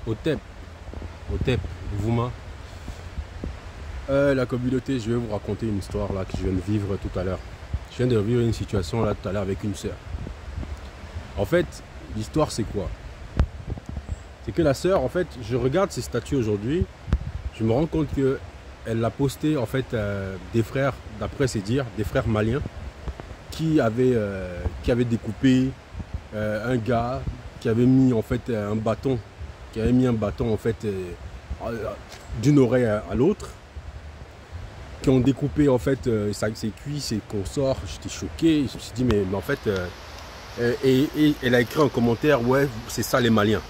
Otep, Otep, Vouma. La communauté, je vais vous raconter une histoire là que je viens de vivre tout à l'heure. Je viens de vivre une situation là tout à l'heure avec une sœur. En fait, l'histoire c'est quoi? C'est que la sœur, en fait, je regarde ses statuts aujourd'hui, je me rends compte que elle a posté en fait des frères, d'après ses dires, des frères maliens qui avaient découpé un gars qui avait mis en fait un bâton, en fait d'une oreille à l'autre, qui ont découpé en fait ses cuisses, ses consorts. J'étais choqué, je me suis dit mais en fait et elle a écrit en commentaire ouais c'est ça les Maliens.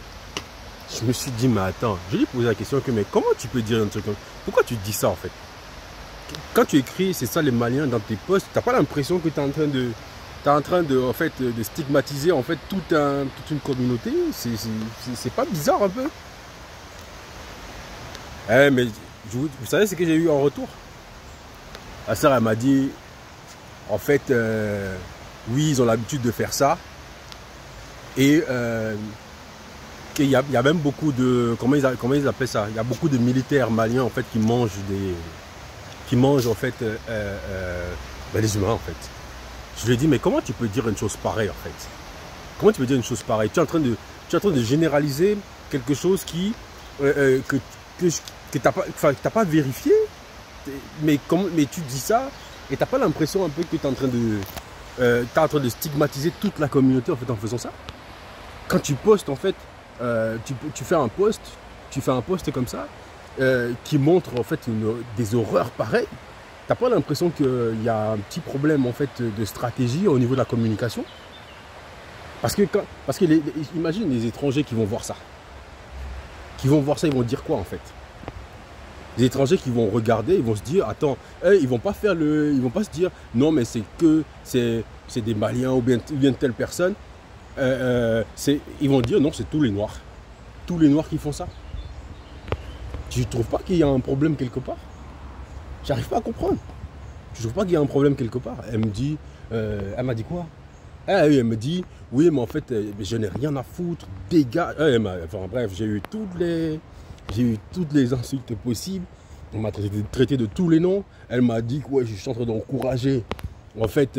Je me suis dit mais attends, je lui ai posé la question que mais comment tu peux dire un truc comme ça? Pourquoi tu dis ça en fait? Quand tu écris c'est ça les Maliens dans tes posts, t'as pas l'impression que tu es en train de en fait de stigmatiser en fait toute une communauté? C'est pas bizarre un peu? Mais vous savez ce que j'ai eu en retour? La sœur elle m'a dit en fait oui ils ont l'habitude de faire ça et qu'il y a même beaucoup de comment ils appellent ça, il y a beaucoup de militaires maliens en fait qui mangent en fait les humains en fait. Je lui ai dit mais comment tu peux dire une chose pareille en fait? Comment tu peux dire une chose pareille? Tu es en train de généraliser quelque chose que t'as pas vérifié, mais tu dis ça et t'as pas l'impression un peu que tu es en train de stigmatiser toute la communauté en fait en faisant ça? Quand tu postes en fait tu fais un post comme ça qui montre en fait des horreurs pareilles. T'as pas l'impression qu'il y a un petit problème en fait de stratégie au niveau de la communication? Parce que imagine les étrangers qui vont voir ça. Ils vont dire quoi en fait? Les étrangers qui vont regarder, ils vont se dire attends, ils vont pas se dire non mais c'est des Maliens ou bien telle personne. Ils vont dire non c'est tous les Noirs qui font ça. Tu trouves pas qu'il y a un problème quelque part? J'arrive pas à comprendre. Tu trouves pas qu'il y a un problème quelque part? Elle m'a dit quoi? Elle me dit oui mais en fait je n'ai rien à foutre, dégage. Enfin bref, j'ai eu toutes les insultes possibles. On m'a traité de tous les noms. Elle m'a dit que ouais, je suis en train d'encourager en fait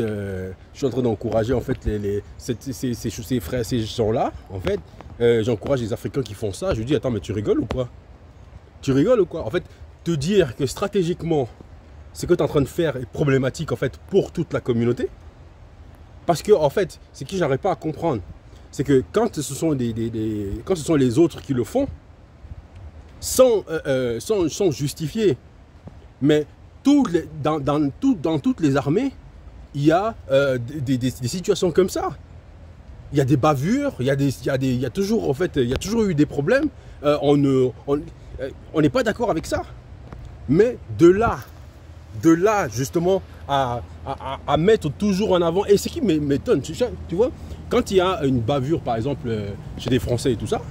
ces frères, ces gens-là, en fait, j'encourage les Africains qui font ça. Je lui dis attends mais tu rigoles ou quoi? En fait, te dire que stratégiquement ce que tu es en train de faire est problématique en fait pour toute la communauté. Parce que en fait, ce que j'arrive pas à comprendre, c'est que quand ce sont les autres qui le font, sans justifier, mais dans toutes les armées, il y a des situations comme ça. Il y a des bavures, il y a toujours eu des problèmes. On n'est pas d'accord avec ça. Mais de là justement à mettre toujours en avant. Et ce qui m'étonne, tu vois, quand il y a une bavure par exemple chez des Français et tout ça,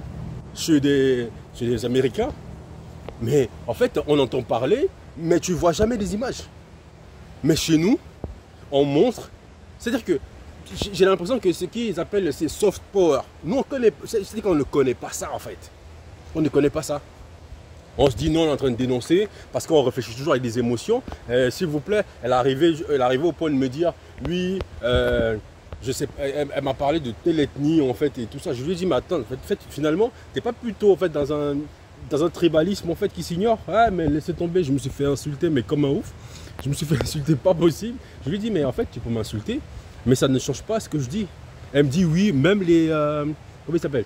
chez des Américains, mais en fait on entend parler, mais tu vois jamais les images. Mais chez nous, on montre, c'est-à-dire que j'ai l'impression que ce qu'ils appellent c'est soft power. Nous c'est-à-dire qu'on ne connaît pas ça en fait. On ne connaît pas ça. On se dit non, on est en train de dénoncer parce qu'on réfléchit toujours avec des émotions. S'il vous plaît, elle est arrivée au point de me dire oui, je sais, elle m'a parlé de telle ethnie en fait et tout ça. Je lui ai dit mais attends, en fait finalement, t'es pas plutôt en fait dans un tribalisme en fait qui s'ignore? Ah mais laissez tomber, je me suis fait insulter mais comme un ouf. Je me suis fait insulter pas possible. Je lui ai dit mais en fait tu peux m'insulter, mais ça ne change pas ce que je dis. Elle me dit oui, même les comment il s'appelle?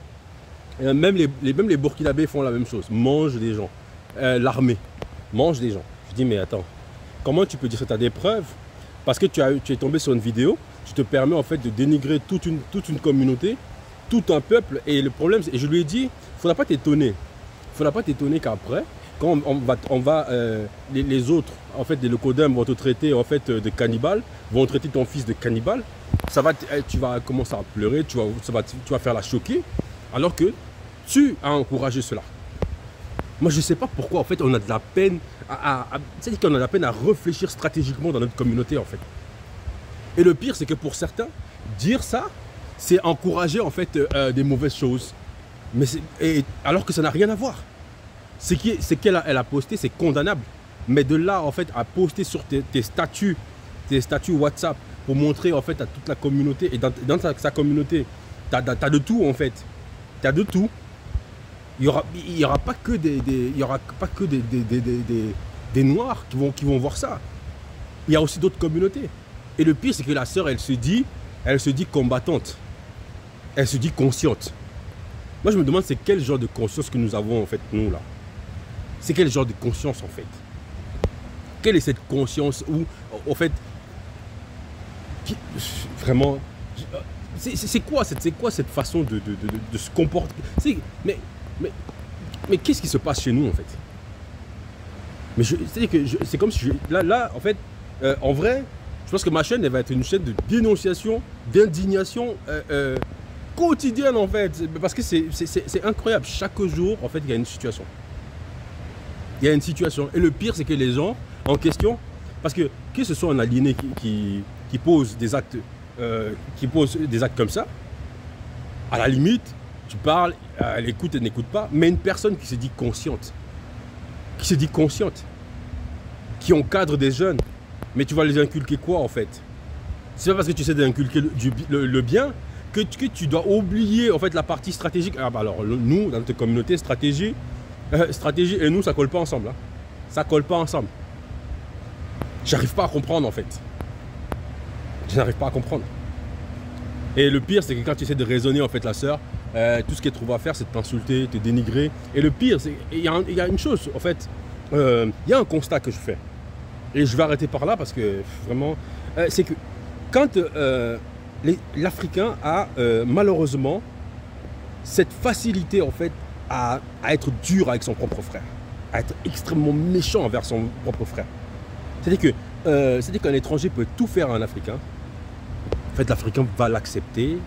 Même les Burkinabés font la même chose, mangent des gens. L'armée mange des gens. Je dis mais attends, comment tu peux dire ça? Tu as des preuves? Parce que tu es tombé sur une vidéo, tu te permets en fait de dénigrer toute une communauté, tout un peuple. Et le problème, et je lui ai dit, il ne faudra pas t'étonner. Qu'après, quand les autres, en fait, des Locodem vont te traiter en fait de cannibale, vont traiter ton fils de cannibale, tu vas commencer à pleurer, tu vas faire la choquer, alors que tu as encouragé cela. Moi, je ne sais pas pourquoi, en fait, on a de la peine c'est-à-dire qu'on a de la peine à réfléchir stratégiquement dans notre communauté, en fait. Et le pire, c'est que pour certains, dire ça, c'est encourager, en fait, des mauvaises choses. Mais alors que ça n'a rien à voir. Ce qu'elle a posté, c'est condamnable. Mais de là, en fait, à poster sur tes statuts WhatsApp pour montrer, en fait, à toute la communauté, et dans sa communauté, t'as de tout, en fait. T'as de tout. Il y aura pas que des noirs qui vont voir ça. Il y a aussi d'autres communautés. Et le pire, c'est que la sœur, elle se dit combattante. Elle se dit consciente. Moi, je me demande, c'est quel genre de conscience que nous avons, en fait, nous, là. C'est quel genre de conscience, en fait? Quelle est cette conscience où, en fait, vraiment, c'est quoi cette façon de se comporter? Mais qu'est-ce qui se passe chez nous, en fait? Mais c'est comme si là, en fait, en vrai, je pense que ma chaîne, elle va être une chaîne de dénonciation, d'indignation quotidienne, en fait. Parce que c'est incroyable. Chaque jour, en fait, il y a une situation. Il y a une situation. Et le pire, c'est que les gens en question, parce que ce soit un aliéné qui pose des actes comme ça, à la limite, tu parles, elle écoute, elle n'écoute pas, mais une personne qui se dit consciente, qui encadre des jeunes, mais tu vas les inculquer quoi, en fait? C'est pas parce que tu sais d'inculquer le bien que tu dois oublier, en fait, la partie stratégique. Ah, bah alors, nous, dans notre communauté, stratégie et nous, ça colle pas ensemble. Hein. Ça colle pas ensemble. J'arrive pas à comprendre, en fait. Je n'arrive pas à comprendre. Et le pire, c'est que quand tu essaies de raisonner, en fait, la sœur, tout ce qu'elle trouve à faire, c'est de t'insulter, te dénigrer. Et le pire, c'est qu'il y a une chose, en fait, il y a un constat que je fais. Et je vais arrêter par là parce que, vraiment, c'est que quand l'Africain a, malheureusement, cette facilité, en fait, à être dur avec son propre frère, à être extrêmement méchant envers son propre frère. C'est-à-dire qu'un étranger peut tout faire à un Africain. En fait, l'Africain va l'accepter,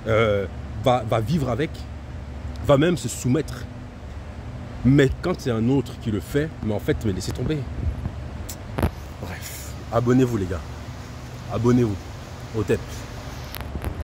va vivre avec, va même se soumettre. Mais quand c'est un autre qui le fait, mais en fait, mais laissez tomber. Bref, abonnez-vous les gars. Abonnez-vous au TEP.